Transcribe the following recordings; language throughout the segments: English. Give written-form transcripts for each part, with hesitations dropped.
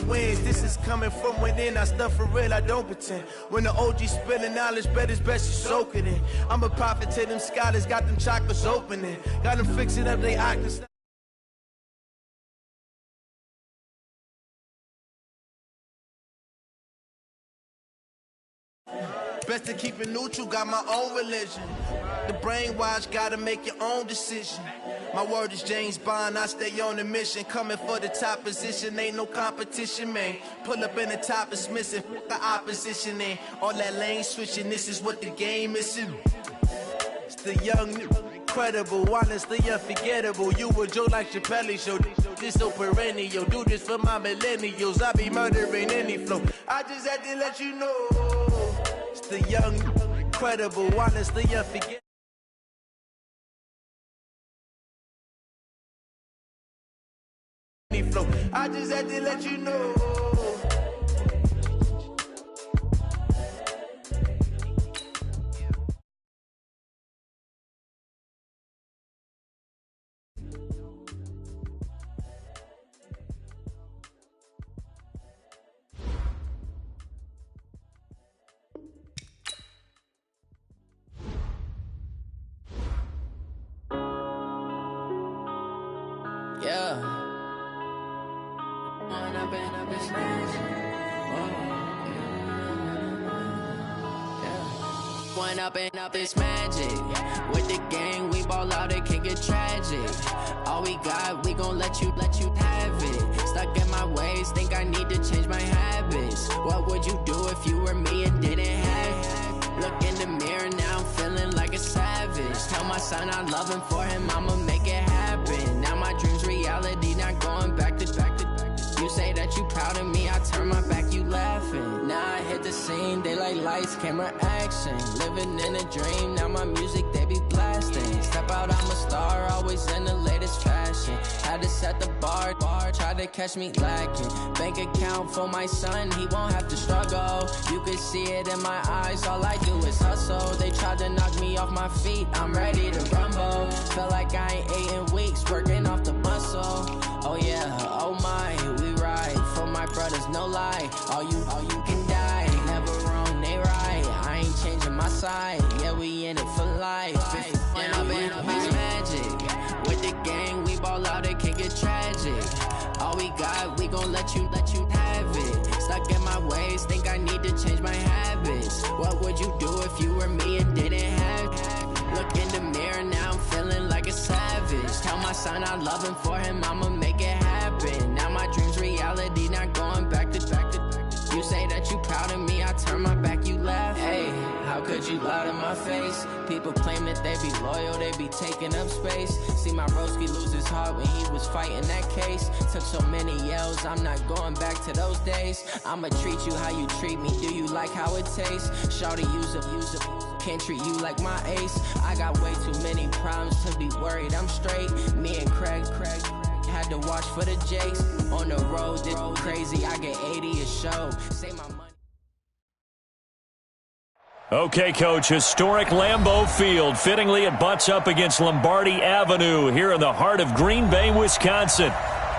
wins. This is coming from within. I stuff for real, I don't pretend. When the OG spilling knowledge, bet it's best you soak it in. I'm a prophet to them scholars, got them chakras opening. Got them fixing up they octaves. Best to keep it neutral, got my own religion. The brainwash, gotta make your own decision. My word is James Bond, I stay on the mission. Coming for the top position, ain't no competition, man. Pull up in the top, it's missing, the opposition in. All that lane switching, this is what the game is in. It's the young, incredible, honestly unforgettable. You a Joe like Chappelle show, this so perennial. Do this for my millennials, I be murdering any flow. I just had to let you know. It's the young, incredible, honestly unforgettable. I just had to let you know. Yeah. One up and up is magic. With the gang, we ball out, it can get tragic. All we got, we gon' let you have it. Stuck in my ways, think I need to change my habits. What would you do if you were me and didn't have it? Look in the mirror, now I'm feeling like a savage. Tell my son I love him, for him I'ma make it happen. Now my dream's reality, not going back to. You say that you proud of me, I turn my back, you laughing. Now I hit the scene, they like lights, camera, action. Living in a dream, now my music, they be blasting. Step out, I'm a star, always in the latest fashion. Had to set the bar, try to catch me lacking. Bank account for my son, he won't have to struggle. You can see it in my eyes, all I do is hustle. They tried to knock me off my feet, I'm ready to rumble. Feel like I ain't ate in weeks, working off the muscle. Oh yeah, oh my, we ride for my brothers, no lie. All you can die, never wrong, they right. I ain't changing my side, yeah, we in it for life. And I've been magic. With the gang, we ball out, it can get tragic. All we got, we gon' let you have it. Stuck in my ways, think I need to change my habits. What would you do if you were me and didn't have it? Look in the mirror, now I'm feeling like a savage. Tell my son I love him, for him I'ma make it happen. Now my dream's reality, not going back to. You say that you proud of me, I turn my back, you laugh. Hey, how could you lie to my face? People claim that they be loyal, they be taking up space. See my broski lose his heart when he was fighting that case. Took so many yells, I'm not going back to those days. I'ma treat you how you treat me, do you like how it tastes? Shawty, use it, can't treat you like my ace. I got way too many problems to be worried, I'm straight. Me and Craig had to watch for the Jakes. On the road, this crazy, I get 80 a show. Say my money. Okay, Coach, historic Lambeau Field. Fittingly, it butts up against Lombardi Avenue here in the heart of Green Bay, Wisconsin.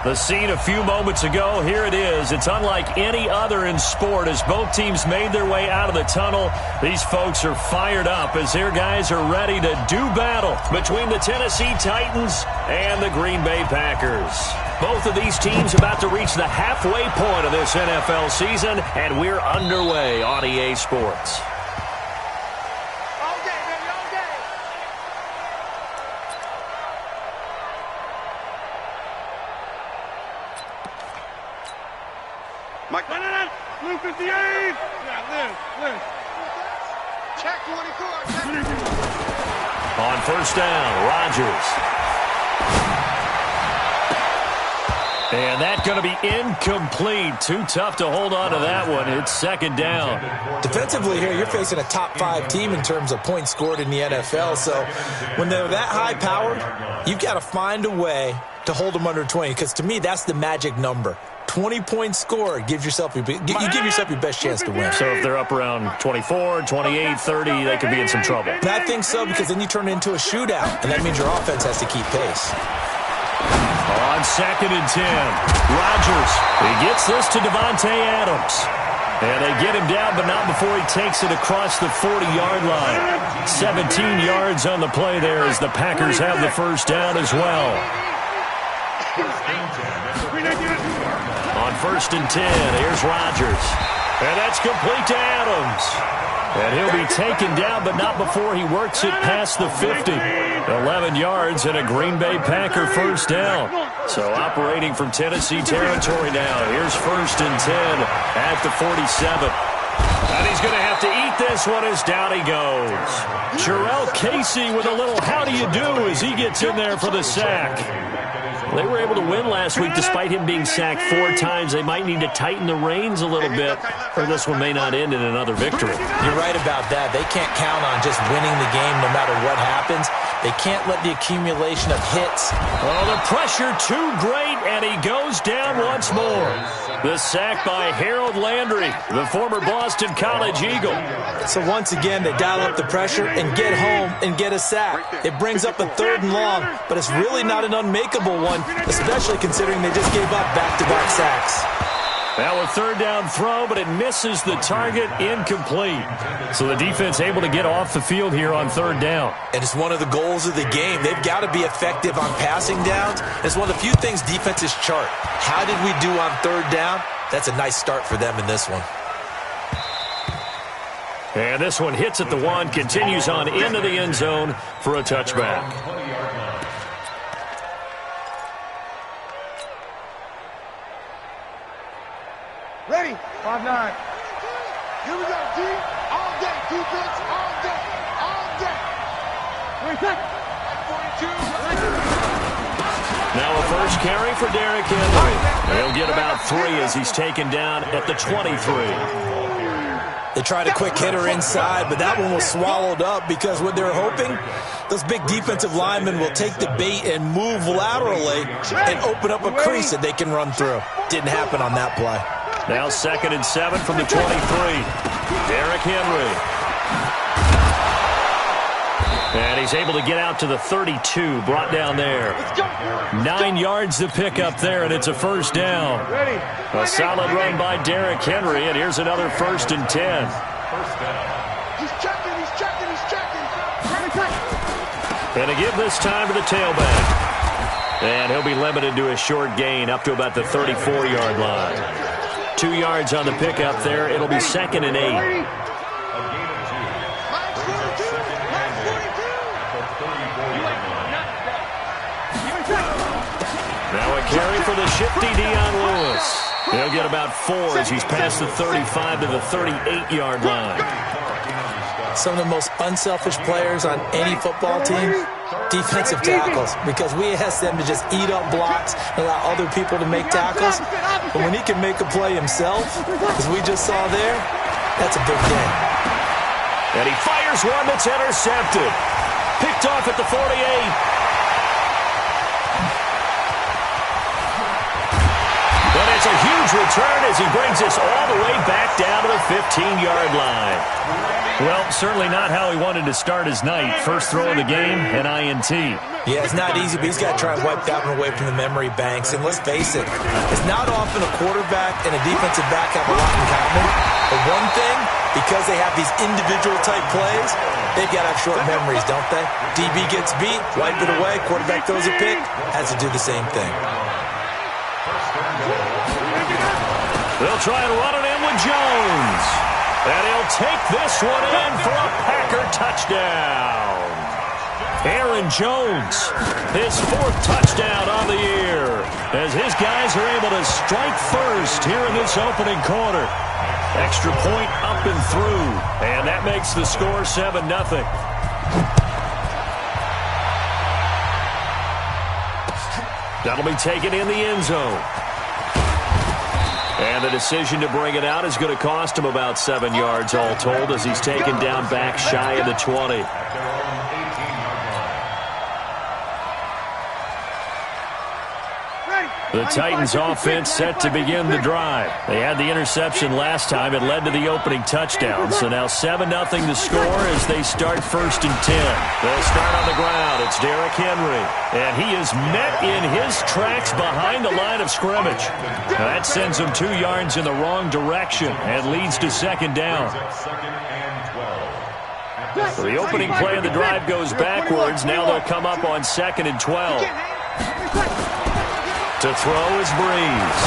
The scene a few moments ago, here it is. It's unlike any other in sport as both teams made their way out of the tunnel. These folks are fired up as their guys are ready to do battle between the Tennessee Titans and the Green Bay Packers. Both of these teams about to reach the halfway point of this NFL season, and we're underway on EA Sports. Mike, Blue 58. Yeah, live. Check 24. On first down, Rodgers. And that's going to be incomplete. Too tough to hold on to that one. It's second down. Defensively here, you're facing a top-5 team in terms of points scored in the NFL. So when they're that high-powered, you've got to find a way to hold them under 20, because to me, that's the magic number. 20-point score, you give yourself your best chance to win. So if they're up around 24, 28, 30, they could be in some trouble. And I think so, because then you turn it into a shootout, and that means your offense has to keep pace. On On 2nd and 10, Rodgers. He gets this to Davante Adams. And they get him down, but not before he takes it across the 40-yard line. 17 yards on the play there as the Packers have the first down as well. On 1st and 10, here's Rodgers. And that's complete to Adams. And he'll be taken down, but not before he works it past the 50. 11 yards and a Green Bay Packer first down. So operating from Tennessee territory now. Here's 1st and 10 at the 47. And he's going to have to eat this one as down he goes. Jarrell Casey with a little how do you do as he gets in there for the sack. They were able to win last week despite him being sacked 4 times. They might need to tighten the reins a little bit, or this one may not end in another victory. You're right about that. They can't count on just winning the game no matter what happens. They can't let the accumulation of hits. Oh, the pressure too great, and he goes down once more. The sack by Harold Landry, the former Boston College Eagle. So once again, they dial up the pressure and get home and get a sack. It brings up a 3rd and long, but it's really not an unmakeable one, especially considering they just gave up back-to-back sacks. Now a 3rd down throw, but it misses the target, incomplete. So the defense able to get off the field here on 3rd down. And it's one of the goals of the game. They've got to be effective on passing downs. It's one of the few things defenses chart. How did we do on 3rd down? That's a nice start for them in this one. And this one hits at the 1, continues on into the end zone for a touchback. Ready? 5-9. Here we go, D. All day. Defense, all day. All day. 42. Now a first carry for Derrick Henry. He'll get about 3 as he's taken down at the 23. They tried a quick hitter inside, but that one was swallowed up because what they're hoping, those big defensive linemen will take the bait and move laterally and open up a crease that they can run through. Didn't happen on that play. Now 2nd and 7 from the 23. Derrick Henry. And he's able to get out to the 32, brought down there. 9 yards to pick up there, and it's a first down. A solid run by Derrick Henry, and here's another 1st and 10. He's checking. And to give this time to the tailback. And he'll be limited to a short gain up to about the 34-yard line. 2 yards on the pickup there. It'll be 2nd and 8. Now a carry for the shifty Dion Lewis. He'll get about 4 as he's past the 35 to the 38-yard line. Some of the most unselfish players on any football team, defensive tackles, because we ask them to just eat up blocks and allow other people to make tackles. But when he can make a play himself, as we just saw there, that's a big game. And he fires one that's intercepted. Picked off at the 48. But it's a huge return as he brings us all the way back down to the 15-yard line. Well, certainly not how he wanted to start his night. First throw of the game, an INT. Yeah, it's not easy, but he's got to try and wipe that one away from the memory banks. And let's face it, it's not often a quarterback and a defensive back have a lot in common. But one thing, because they have these individual-type plays, they've got to have short memories, don't they? DB gets beat, wipe it away, quarterback throws a pick, has to do the same thing. They'll try and run it in with Jones. And he'll take this one in for a Packer touchdown. Aaron Jones, his 4th touchdown on the year, as his guys are able to strike first here in this opening quarter. Extra point up and through, and that makes the score 7-0. That'll be taken in the end zone. And the decision to bring it out is going to cost him about 7 yards all told as he's taken down back shy of the 20. The Titans offense set to begin the drive. They had the interception last time. It led to the opening touchdown. So now 7-0 to score as they start 1st and 10. They'll start on the ground. It's Derrick Henry. And he is met in his tracks behind the line of scrimmage. Now that sends him 2 yards in the wrong direction and leads to 2nd down. So the opening play of the drive goes backwards. Now they'll come up on 2nd and 12. To throw is Breeze.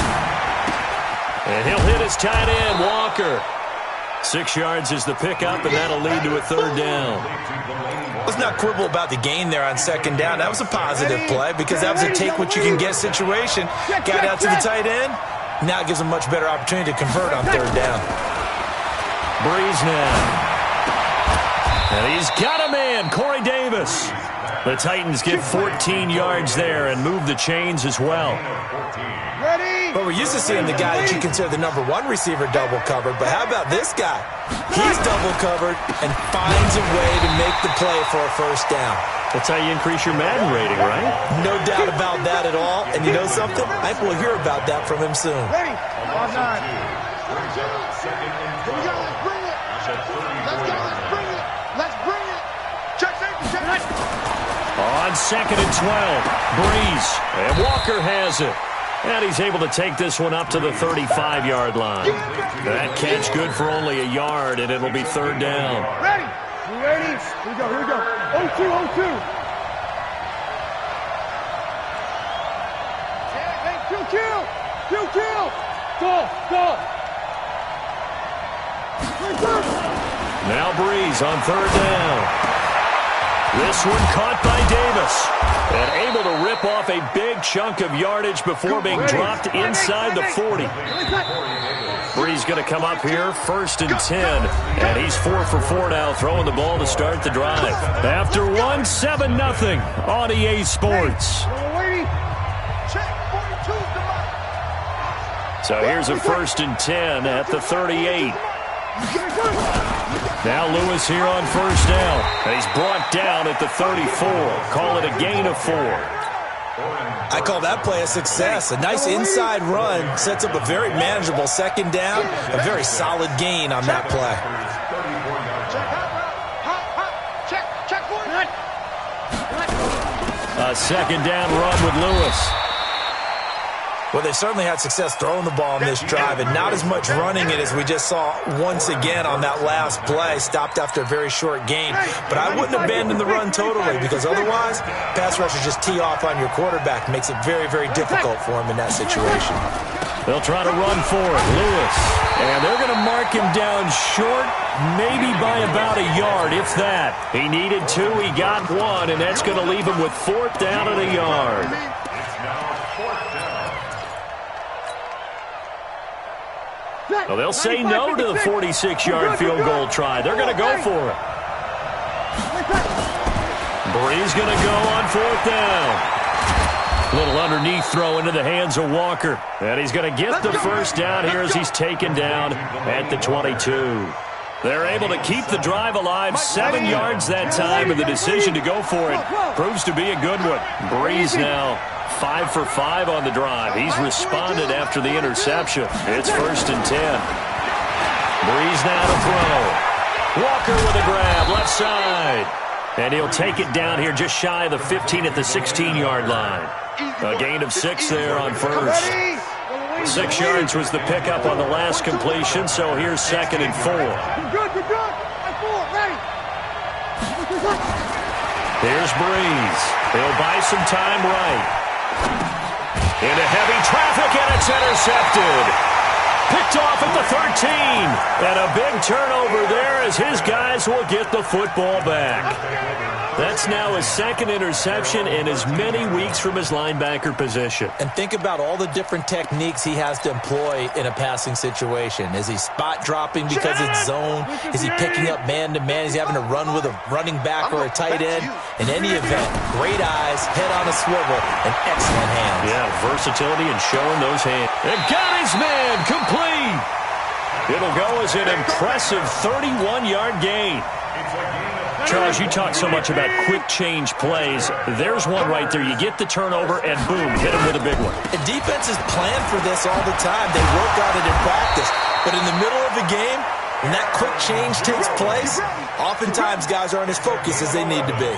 And he'll hit his tight end, Walker. 6 yards is the pickup, and that'll lead to a 3rd down. Let's not quibble about the gain there on 2nd down. That was a positive play because that was a take-what-you-can-get situation. Got out to the tight end. Now it gives him a much better opportunity to convert on 3rd down. Breeze now. And he's got a man, Corey Davis. The Titans get 14 yards there and move the chains as well. But we're used to seeing the guy that you consider the #1 receiver double covered. But how about this guy? He's double covered and finds a way to make the play for a 1st down. That's how you increase your Madden rating, right? No doubt about that at all. And you know something? I think we'll hear about that from him soon. Ready? 5-9. Here we go. Let's bring it. Let's go. Let's bring it. Let's bring it. Check safety. Check safety. On 2nd and 12, Breeze. And Walker has it. And he's able to take this one up to the 35-yard line. That catch good for only a yard, and it'll be 3rd down. Ready? You ready? Here we go. Here we go. 0-2, 0-2. Kill. Go. Now Breeze on 3rd down. This one caught by Davis. And able to rip off a big chunk of yardage before being dropped inside the 40. Breeze going to come up here, 1st and 10. And he's 4 for 4 now, throwing the ball to start the drive. After 1, 7-0 on EA Sports. So here's a 1st and 10 at the 38. Now Lewis here on 1st down. And he's brought down at the 34. Call it a gain of 4. I call that play a success. A nice inside run sets up a very manageable 2nd down. A very solid gain on that play. A 2nd down run with Lewis. Well, they certainly had success throwing the ball on this drive, and not as much running it as we just saw once again on that last play. Stopped after a very short gain. But I wouldn't abandon the run totally, because otherwise, pass rushers just tee off on your quarterback. Makes it very, very difficult for him in that situation. They'll try to run for it. Lewis. And they're going to mark him down short, maybe by about a yard, if that. He needed 2, he got 1, and that's going to leave him with 4th down and a yard. Well, they'll say no to the 46-yard field goal try. They're going to go for it. Breeze going to go on 4th down. Little underneath throw into the hands of Walker. And he's going to get the 1st down here as he's taken down at the 22. They're able to keep the drive alive, 7 yards that time, and the decision to go for it proves to be a good one. Breeze now 5 for 5 on the drive. He's responded after the interception. It's 1st and 10. Breeze now to throw. Walker with a grab, left side. And he'll take it down here just shy of the 15 at the 16-yard line. A gain of 6 there on 1st. 6 yards was the pickup on the last completion, so here's 2nd and 4. Good. Ready. Here's Breeze. He'll buy some time right. Into heavy traffic, and it's intercepted. Picked off at the 13. And a big turnover there as his guys will get the football back. That's now his 2nd interception in as many weeks from his linebacker position. And think about all the different techniques he has to employ in a passing situation. Is he spot dropping because it's zone? Is he picking up man-to-man? Is he having to run with a running back or a tight end? In any event, great eyes, head on a swivel, and excellent hands. Yeah, versatility and showing those hands. And got his man complete. It'll go as an impressive 31-yard gain. Charles, you talk so much about quick change plays. There's one right there. You get the turnover, and boom, hit him with a big one. The defenses plan for this all the time. They work on it in practice. But in the middle of the game, when that quick change takes place, oftentimes guys aren't as focused as they need to be.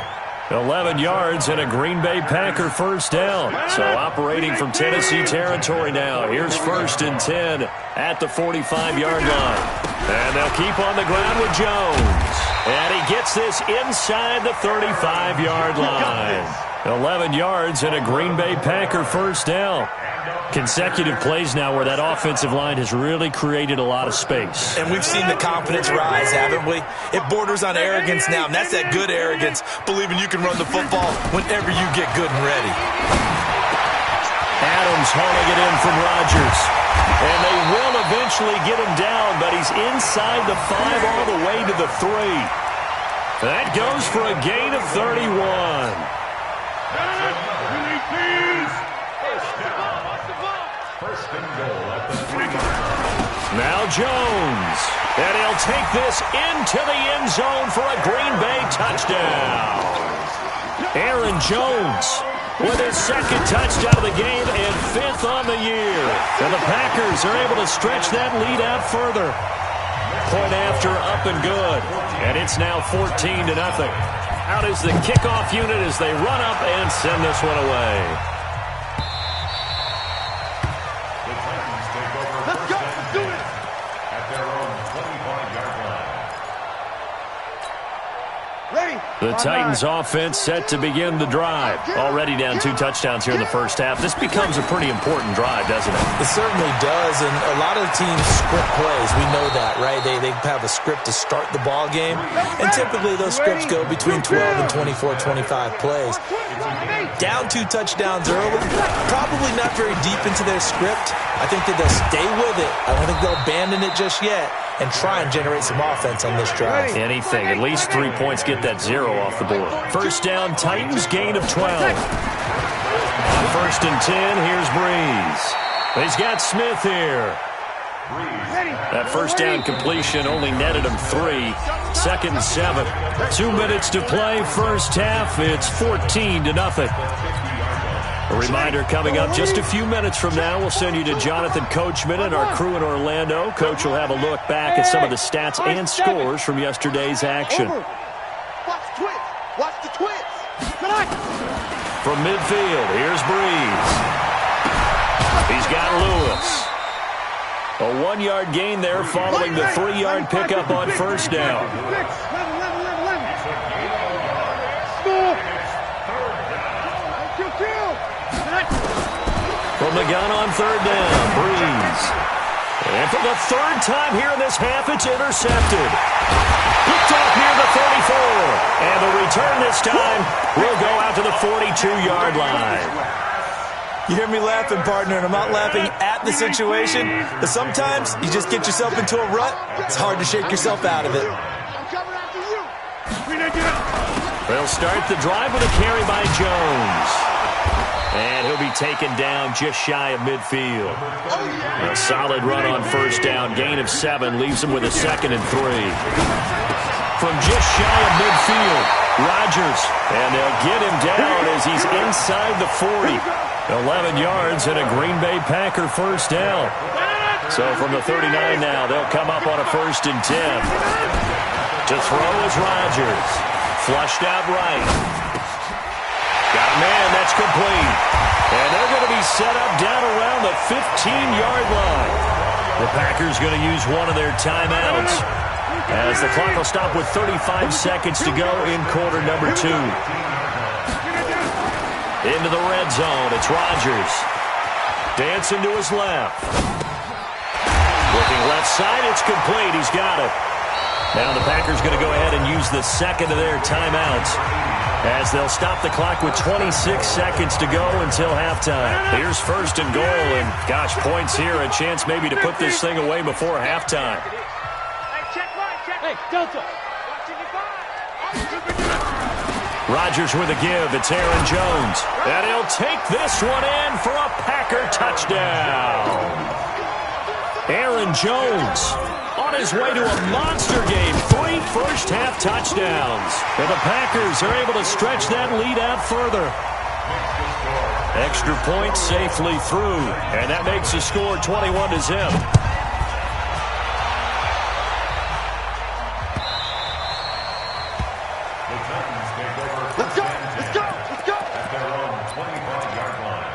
11 yards and a Green Bay Packer first down. So operating from Tennessee territory now. Here's 1st and 10 at the 45-yard line. And they'll keep on the ground with Jones. And he gets this inside the 35-yard line. 11 yards and a Green Bay Packer first down. Consecutive plays now where that offensive line has really created a lot of space. And we've seen the confidence rise, haven't we? It borders on arrogance now, and that's that good arrogance, believing you can run the football whenever you get good and ready. Adams hauling it in from Rodgers. And they will eventually get him down, but he's inside the 5 all the way to the 3. That goes for a gain of 31. Now Jones, and he'll take this into the end zone for a Green Bay touchdown. Aaron Jones with his 2nd touchdown of the game and 5th on the year. And the Packers are able to stretch that lead out further. Point after up and good. And it's now 14-0. Out is the kickoff unit as they run up and send this one away. The Titans offense set to begin the drive. Already down 2 touchdowns here in the first half. This becomes a pretty important drive, doesn't it? It certainly does, and a lot of teams script plays. We know that, right? They have a script to start the ball game, and typically those scripts go between 12 and 24, 25 plays. Down 2 touchdowns early, probably not very deep into their script. I think that they'll stay with it. I don't think they'll abandon it just yet and try and generate some offense on this drive. Anything. At least 3 points, get that 0 off the board. First down, Titans, gain of 12. On 1st and 10, here's Breeze. He's got Smith here. That first down completion only netted him 3. 2nd and 7. 2 minutes to play, first half. It's 14-0. A reminder coming up just a few minutes from now, we'll send you to Jonathan Coachman and our crew in Orlando. Coach will have a look back at some of the stats and scores from yesterday's action. Watch the twist. Watch the twist. From midfield, here's Breeze. He's got Lewis. A 1-yard gain there following the 3-yard pickup on first down. From the gun on 3rd down, Breeze. And for the 3rd time here in this half, it's intercepted. Picked off near the 34. And the return this time will go out to the 42-yard line. You hear me laughing, partner, and I'm not laughing at the situation, but sometimes you just get yourself into a rut. It's hard to shake yourself out of it. They'll start the drive with a carry by Jones. And he'll be taken down just shy of midfield. A solid run on first down. Gain of 7 leaves him with a 2nd and 3. From just shy of midfield, Rodgers. And they'll get him down as he's inside the 40. 11 yards and a Green Bay Packer first down. So from the 39 now, they'll come up on a 1st and 10. To throw is Rodgers. Flushed out right. Got a man, that's complete. And they're going to be set up down around the 15-yard line. The Packers going to use one of their timeouts as the clock will stop with 35 seconds to go in quarter number 2. Into the red zone, it's Rodgers. Dancing to his left. Looking left side, it's complete. He's got it. Now the Packers going to go ahead and use the 2nd of their timeouts as they'll stop the clock with 26 seconds to go until halftime. Here's 1st and goal, and gosh, points here, a chance maybe to put this thing away before halftime. Hey, Delta. Rodgers with a give. It's Aaron Jones. And he'll take this one in for a Packer touchdown. Aaron Jones on his way to a monster game. 3 first-half touchdowns. And the Packers are able to stretch that lead out further. Extra point safely through. And that makes the score 21-0. Let's go! Let's go! Let's go! At their own 25-yard line.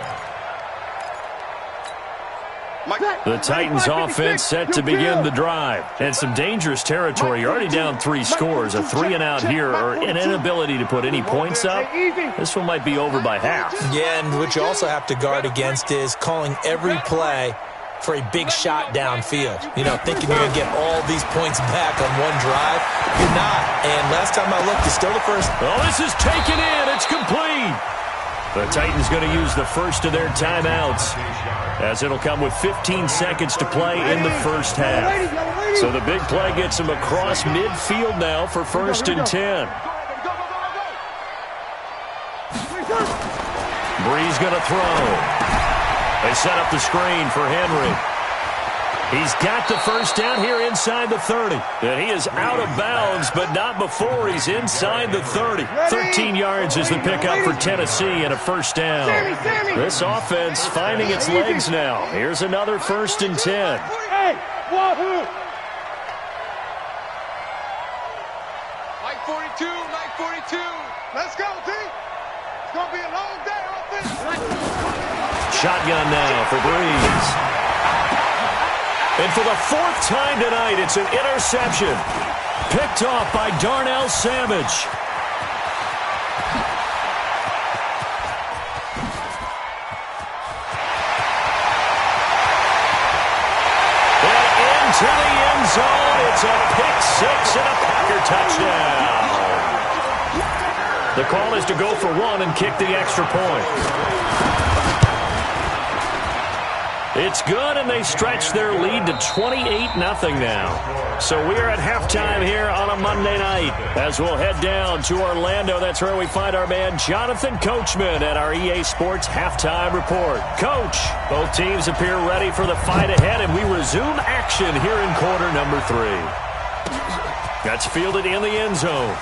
The Titans offense set to begin the drive. And some dangerous territory. You're already down 3 scores. A 3-and-out here or an inability to put any points up. This one might be over by half. Yeah, and what you also have to guard against is calling every play for a big shot downfield. You know, thinking you're going to get all these points back on one drive. You're not. And last time I looked, it's still the first. Oh, this is taken in. It's complete. The Titans going to use the first of their timeouts, as it'll come with 15 seconds to play in the first half. So the big play gets them across midfield now for 1st and 10. Breeze going to throw. They set up the screen for Henry. He's got the first down here inside the 30. And he is out of bounds, but not before he's inside the 30. 13 yards is the pickup for Tennessee and a first down. This offense finding its legs now. Here's another 1st and 10. Hey, wahoo! Mike 42, Mike 42. Let's go, T. It's going to be a long day off this. Shotgun now for Breeze. And for the 4th time tonight, it's an interception. Picked off by Darnell Savage. And into the end zone, it's a pick 6 and a Packer touchdown. The call is to go for 1 and kick the extra point. It's good, and they stretch their lead to 28-0 now. So we are at halftime here on a Monday night as we'll head down to Orlando. That's where we find our man Jonathan Coachman at our EA Sports Halftime Report. Coach, both teams appear ready for the fight ahead, and we resume action here in quarter number 3. That's fielded in the end zone.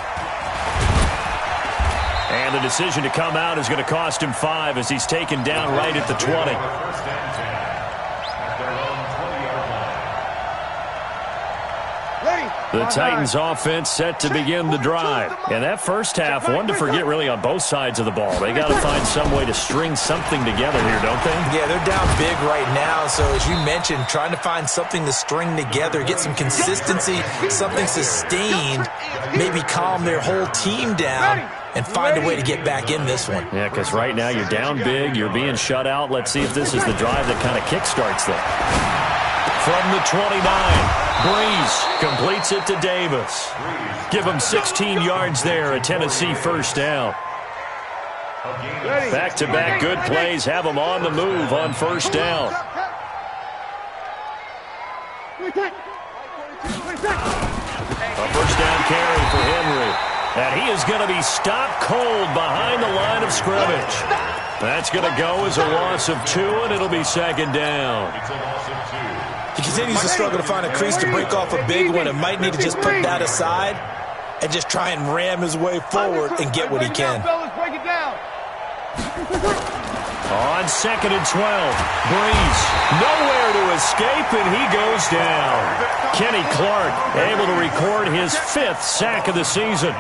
And the decision to come out is going to cost him 5 as he's taken down right at the 20. The Titans offense set to begin the drive. And that first half, one to forget really on both sides of the ball. They got to find some way to string something together here, don't they? Yeah, they're down big right now. So as you mentioned, trying to find something to string together, get some consistency, something sustained, maybe calm their whole team down and find a way to get back in this one. Yeah, because right now you're down big, you're being shut out. Let's see if this is the drive that kind of kickstarts them. From the 29, Breeze completes it to Davis. Give him 16 yards there, a Tennessee first down. Back-to-back good plays have them on the move on first down. A first down carry for Henry. And he is going to be stopped cold behind the line of scrimmage. That's going to go as a loss of 2, and it'll be 2nd down. He continues to struggle to find a crease to break off a big one and might need to just put that aside and just try and ram his way forward and get what he can. On 2nd and 12, Breeze nowhere to escape, and he goes down. Kenny Clark able to record his 5th sack of the season.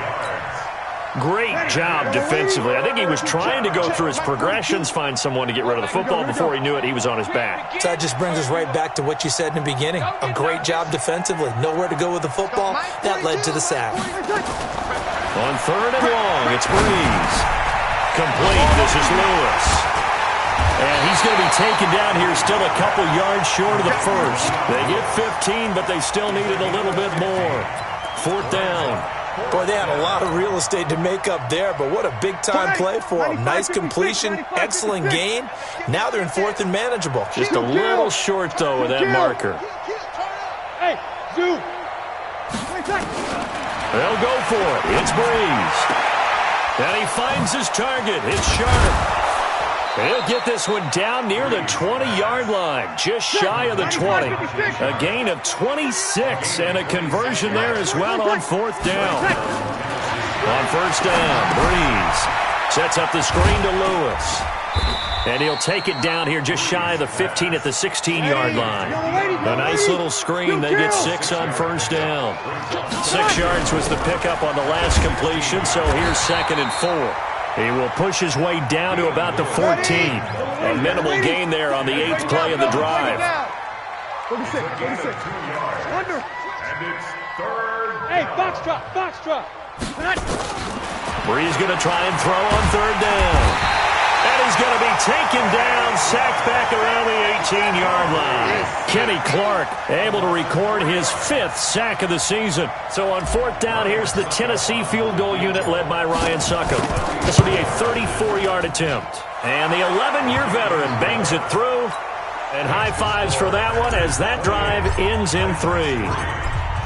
Great job defensively. I think he was trying to go through his progressions, find someone to get rid of the football. Before he knew it, he was on his back. So that just brings us right back to what you said in the beginning. A great job defensively. Nowhere to go with the football. That led to the sack. On 3rd and long, it's Breeze. Complete. This is Lewis. And he's going to be taken down here still a couple yards short of the first. They get 15, but they still needed a little bit more. 4th down. Boy, they had a lot of real estate to make up there, but what a big-time play for them. Nice completion, excellent gain. Now they're in 4th and manageable. Just a little short, though, with that marker. Hey, Zoo. They'll go for it. It's Breeze. And he finds his target. It's Sharp. He'll get this one down near the 20-yard line, just shy of the 20. A gain of 26 and a conversion there as well on fourth down. On first down, Breeze sets up the screen to Lewis. And he'll take it down here just shy of the 15 at the 16-yard line. A nice little screen. They get 6 on first down. 6 yards was the pickup on the last completion, so here's 2nd and 4. He will push his way down to about the 14. A minimal gain there on the 8th play of the drive. 46. Under. And it's 3rd. Hey, box drop. Breeze going to try and throw on 3rd down. And he's going to be taken down, sacked back around the 18-yard line. Kenny Clark able to record his 5th sack of the season. So on 4th down, here's the Tennessee field goal unit led by Ryan Succop. This will be a 34-yard attempt. And the 11-year veteran bangs it through. And high fives for that one as that drive ends in 3.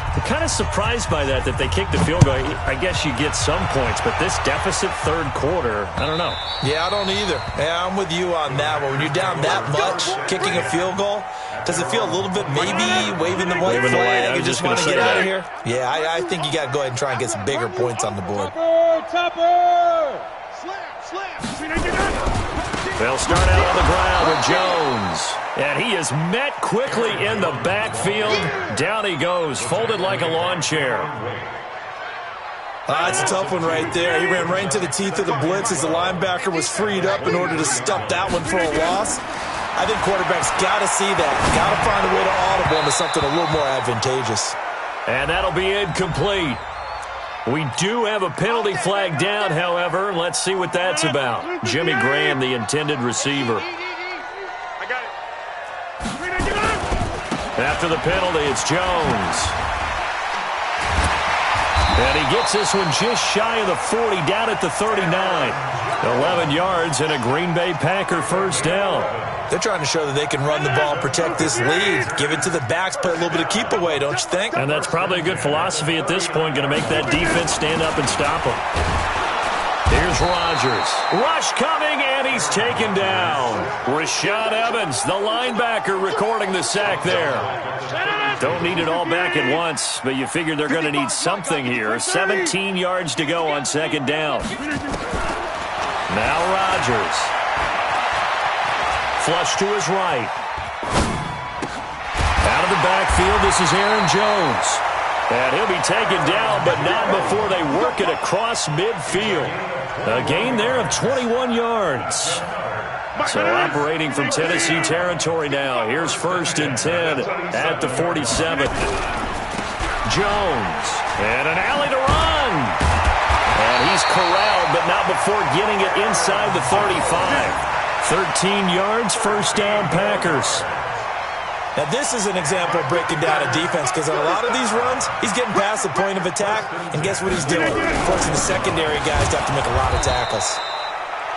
I'm kind of surprised by that they kicked the field goal. I guess you get some points, but this deficit 3rd quarter, I don't know. Yeah, I don't either. Yeah, I'm with you on that one. When you're down that much, kicking a field goal, does it feel a little bit maybe waving the white flag? You just want to get out of here? Yeah, I think you got to go ahead and try and get some bigger points on the board. Topper! Slam! They'll start out on the ground with Jones. And he is met quickly in the backfield. Down he goes, folded like a lawn chair. That's a tough one right there. He ran right into the teeth of the blitz as the linebacker was freed up in order to stop that one for a loss. I think quarterbacks got to see that. Got to find a way to audible into something a little more advantageous. And that'll be incomplete. We do have a penalty flag down, however. Let's see what that's about. Jimmy Graham, the intended receiver. After the penalty, it's Jones. And he gets this one just shy of the 40, down at the 39. 11 yards and a Green Bay Packer first down. They're trying to show that they can run the ball, protect this lead, give it to the backs, play a little bit of keep away, don't you think? And that's probably a good philosophy at this point, going to make that defense stand up and stop them. Here's Rodgers. Rush coming, and he's taken down. Rashad Evans, the linebacker, recording the sack there. Don't need it all back at once, but you figure they're going to need something here. 17 yards to go on 2nd down. Now Rodgers. Flush to his right. Out of the backfield, this is Aaron Jones. And he'll be taken down, but not before they work it across midfield. A gain there of 21 yards. So operating from Tennessee territory now. Here's 1st and 10 at the 47. Jones. And an alley to run. And he's corralled, but not before getting it inside the 35. 13 yards, 1st down, Packers. Now, this is an example of breaking down a defense because on a lot of these runs, he's getting past the point of attack, and guess what he's doing? Forcing the secondary guys to have to make a lot of tackles.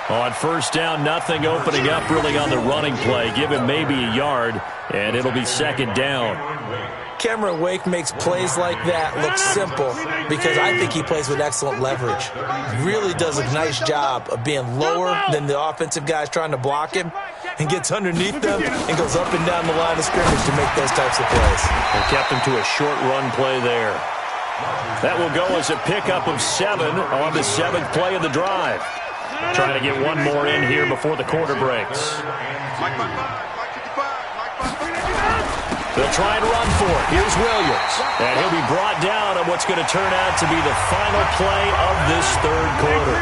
On 1st down, nothing opening up really on the running play. Give him maybe a yard, and it'll be 2nd down. Cameron Wake makes plays like that look simple because I think he plays with excellent leverage. Really does a nice job of being lower than the offensive guys trying to block him and gets underneath them and goes up and down the line of scrimmage to make those types of plays. And kept him to a short run play there. That will go as a pickup of 7 on the 7th play of the drive. Trying to get one more in here before the quarter breaks. They'll try and run for it. Here's Williams. And he'll be brought down on what's going to turn out to be the final play of this 3rd quarter.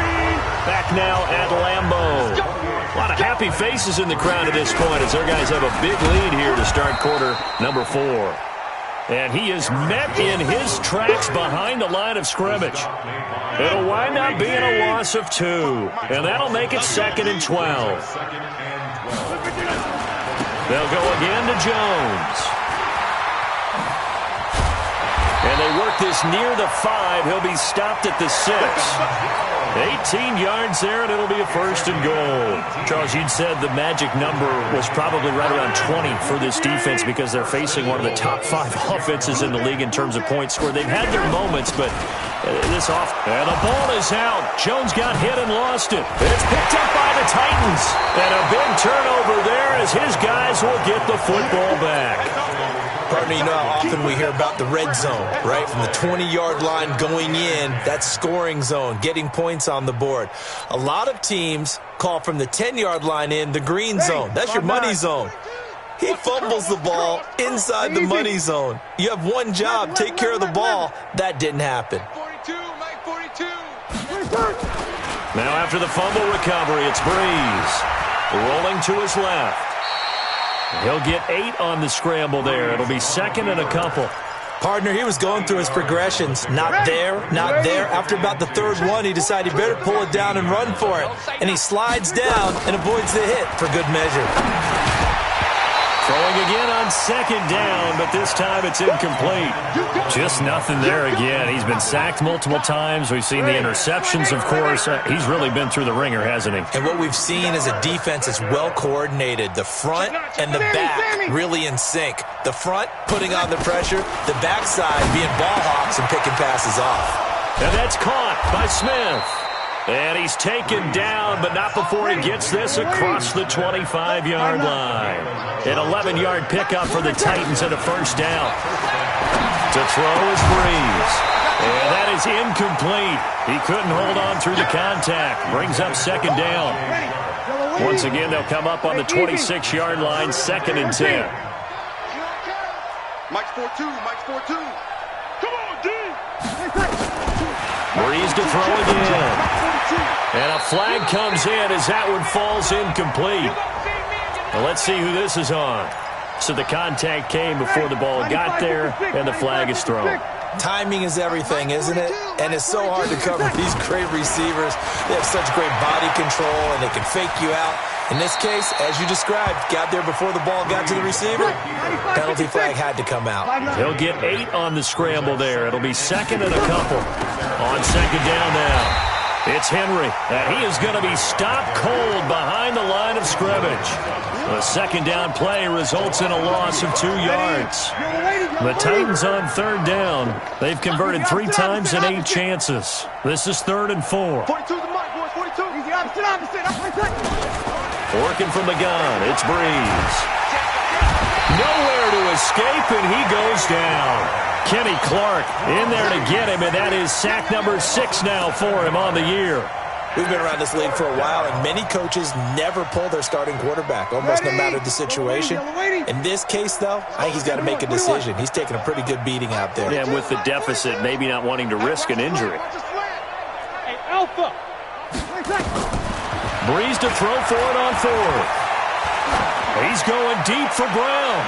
Back now at Lambeau. A lot of happy faces in the crowd at this point as their guys have a big lead here to start quarter number 4. And he is met in his tracks behind the line of scrimmage. It'll wind up being a loss of 2. And that'll make it 2nd and 12. They'll go again to Jones. And they work this near the 5. He'll be stopped at the 6. 18 yards there, and it'll be a 1st and goal. Charles, you'd said the magic number was probably right around 20 for this defense because they're facing one of the top 5 offenses in the league in terms of points scored. They've had their moments, but This off, and the ball is out. Jones got hit and lost it. It's picked up by the Titans. And a big turnover there as his guys will get the football back. Partner, you know how often we hear about the red zone, right? From the 20-yard line going in, that's scoring zone, getting points on the board. A lot of teams call from the 10-yard line in the green zone. That's your money zone. He fumbles the ball inside the money zone. You have one job, take care of the ball. That didn't happen. Now after the fumble recovery, it's Breeze. Rolling to his left. He'll get 8 on the scramble there. It'll be second and a couple. Partner, he was going through his progressions. Not there, not there. After about the third one, he decided he better pull it down and run for it. And he slides down and avoids the hit for good measure. Throwing again on second down, but this time it's incomplete. Just nothing there again. He's been sacked multiple times. We've seen the interceptions, of course. He's really been through the ringer, hasn't he? And what we've seen is a defense that's well coordinated. The front and the back really in sync. The front putting on the pressure, the backside being ball hawks and picking passes off. And that's caught by Smith. And he's taken down, but not before he gets this across the 25-yard line. An 11-yard pickup for the Titans and a first down. To throw is Breeze. And that is incomplete. He couldn't hold on through the contact. Brings up second down. Once again, they'll come up on the 26-yard line, second and 10. Mike's 4-2. Mike's 4-2. Come on, D. Breeze to throw again. And a flag comes in as that one falls incomplete. Now let's see who this is on. So the contact came before the ball got there, and the flag is thrown. Timing is everything, isn't it? And it's so hard to cover these great receivers. They have such great body control, and they can fake you out. In this case, as you described, got there before the ball got to the receiver. Penalty flag had to come out. He'll get 8 on the scramble there. It'll be second and a couple. On second down now. It's Henry, and he is going to be stopped cold behind the line of scrimmage. The second down play results in a loss of 2 yards. The Titans on third down. They've converted 3 times in 8 chances. This is 3rd and 4. 42 the mic, boys. 42. Easy, opposite. Working from the gun, it's Breeze. Nowhere to escape, and he goes down. Kenny Clark in there to get him, and that is sack number 6 now for him on the year. We've been around this league for a while, and many coaches never pull their starting quarterback, almost no matter the situation. In this case, though, I think he's got to make a decision. He's taking a pretty good beating out there. Yeah, and with the deficit, maybe not wanting to risk an injury. Hey, Alpha. Breeze to throw for it on 4th. He's going deep for Brown.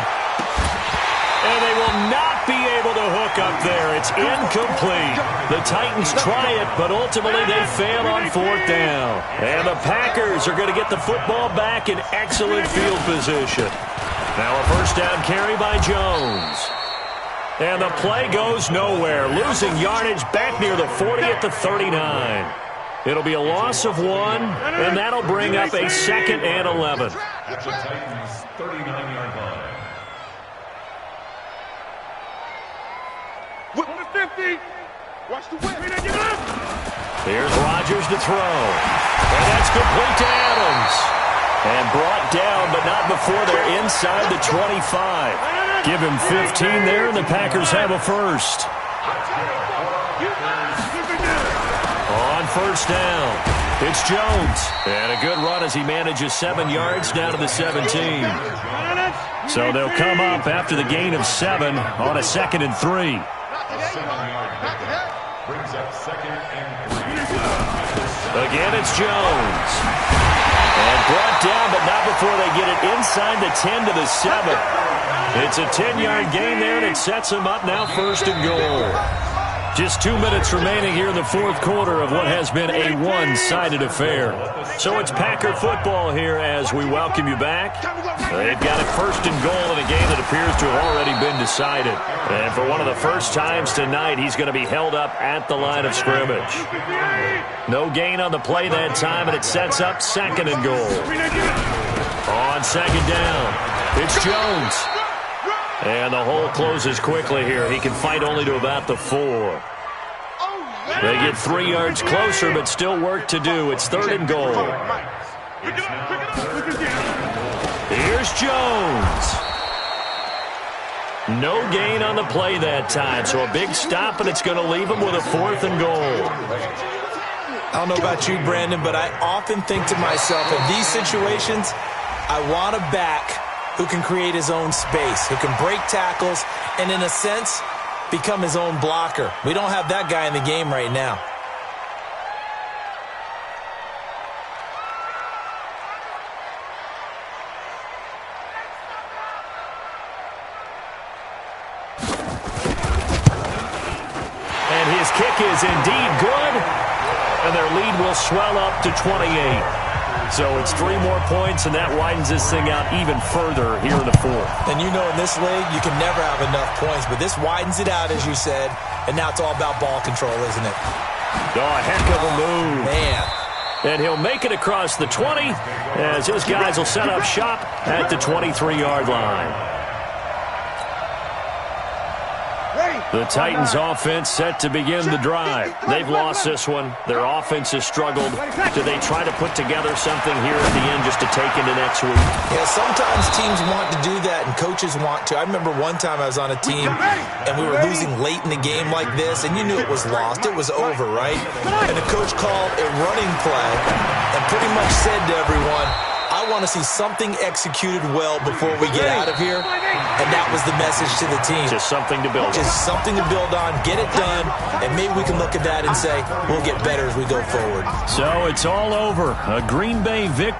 And they will not be able to hook up there. It's incomplete. The Titans try it, but ultimately they fail on 4th down. And the Packers are going to get the football back in excellent field position. Now a first down carry by Jones. And the play goes nowhere. Losing yardage back near the 40 at the 39. It'll be a loss of 1, and that'll bring up a 2nd and 11. At the Titans' 39-yard line. Whip on the 50. Watch the whip. Here's Rodgers to throw. And that's complete to Adams. And brought down, but not before they're inside the 25. Give him 15 there, and the Packers have a first. On first down, it's Jones. And a good run as he manages 7 yards down to the 17. So they'll come up after the gain of 7 on a 2nd and 3. Brings up 2nd and 3. Again, it's Jones. And brought down, but not before they get it inside the 10 to the 7. It's a 10-yard gain there, and it sets them up now 1st and goal. Just 2 minutes remaining here in the 4th quarter of what has been a one-sided affair. So it's Packer football here as we welcome you back. They've got it 1st and goal in a game that appears to have already been decided. And for one of the first times tonight, he's going to be held up at the line of scrimmage. No gain on the play that time, and it sets up 2nd and goal. On 2nd down, it's Jones. And the hole closes quickly here. He can fight only to about the 4. They get 3 yards closer, but still work to do. It's 3rd and goal. Here's Jones. No gain on the play that time, so a big stop, and it's going to leave him with a 4th and goal. I don't know about you, Brandon, but I often think to myself, in these situations, I want a back who can create his own space, who can break tackles, and in a sense, become his own blocker. We don't have that guy in the game right now. And his kick is indeed good, and their lead will swell up to 28. So it's 3 more points, and that widens this thing out even further here in the 4th. And you know in this league, you can never have enough points, but this widens it out, as you said, and now it's all about ball control, isn't it? Oh, a heck of a move. Man. And he'll make it across the 20, as his guys will set up shop at the 23-yard line. The Titans offense set to begin the drive. They've lost this one. Their offense has struggled. Do they try to put together something here at the end just to take into next week? Yeah, sometimes teams want to do that and coaches want to. I remember one time I was on a team and we were losing late in the game like this, and you knew it was lost. It was over, right? And the coach called a running play and pretty much said to everyone, I want to see something executed well before we get out of here. And that was the message to the team. Just something to build on. Just something to build on, get it done, and maybe we can look at that and say, we'll get better as we go forward. So it's all over. A Green Bay victory.